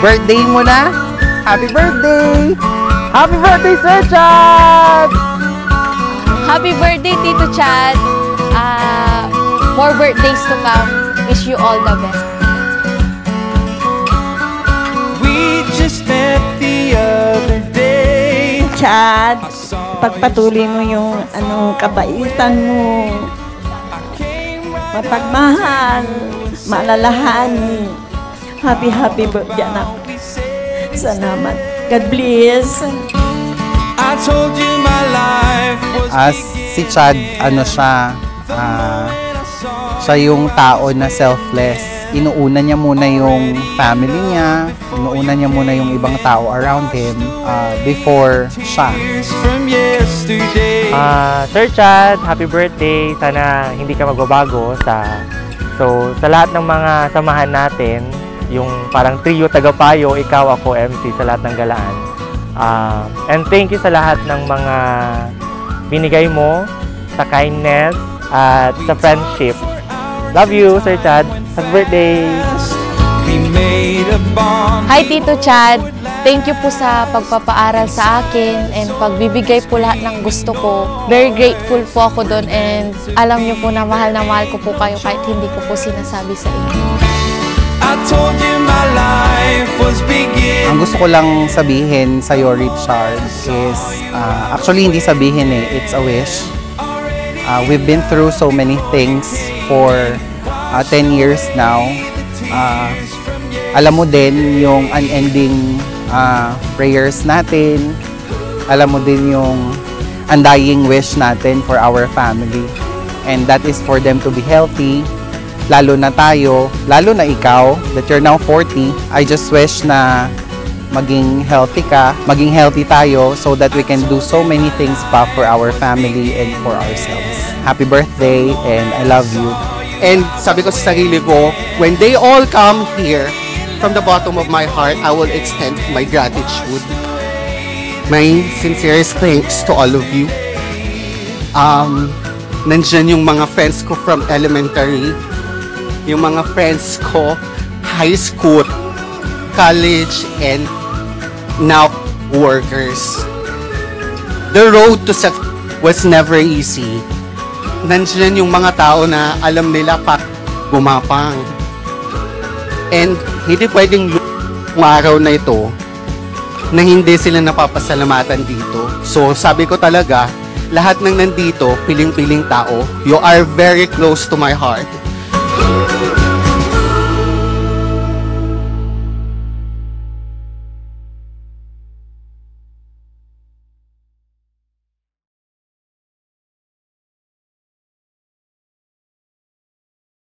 birthday mo na. Happy birthday! Happy birthday, Sir Chad! Happy birthday, Tito Chad. More birthdays to come. Wish you all the best. We just met the other day. Chad, pagpatuloy mo yung kabaitan mo. Mapagmahal, maalalahanin. Happy birthday, anak. Salamat. God bless. I told you my life was Si Chad, siya yung tao na selfless. Inuuna niya muna yung family niya, inuuna niya muna yung ibang tao around him before siya. Sir Chad, happy birthday. Sana hindi ka magbabago sa lahat ng mga samahan natin, yung parang trio tagapayo, ikaw, ako, MC sa lahat ng galaan. And thank you sa lahat ng mga binigay mo, sa kindness at sa friendship. Love you, Sir Chad. Happy birthday! Hi, Tito Chad. Thank you po sa pagpapaaral sa akin and pagbibigay po lahat ng gusto ko. Very grateful po ako doon and alam niyo po na mahal ko po kayo kahit hindi ko po sinasabi sa inyo. Ang gusto ko lang sabihin sa'yo, Richard, is actually hindi sabihin it's a wish. We've been through so many things for 10 years now. Alam mo din yung unending prayers natin. Alam mo din yung undying wish natin for our family. And that is for them to be healthy. Lalo na tayo, lalo na ikaw, that you're now 40. I just wish na maging healthy ka, maging healthy tayo so that we can do so many things pa for our family and for ourselves. Happy birthday and I love you. And sabi ko sa sarili ko, when they all come here, from the bottom of my heart, I will extend my gratitude. My sincerest thanks to all of you. Nandyan yung mga friends ko from elementary, yung mga friends ko, high school, college, and now workers. The road to success was never easy. Nandiyan yung mga tao na alam nila pa gumapang. And hindi pwedeng yung araw na ito na hindi sila napapasalamatan dito. So sabi ko talaga, lahat ng nandito, piling-piling tao, you are very close to my heart.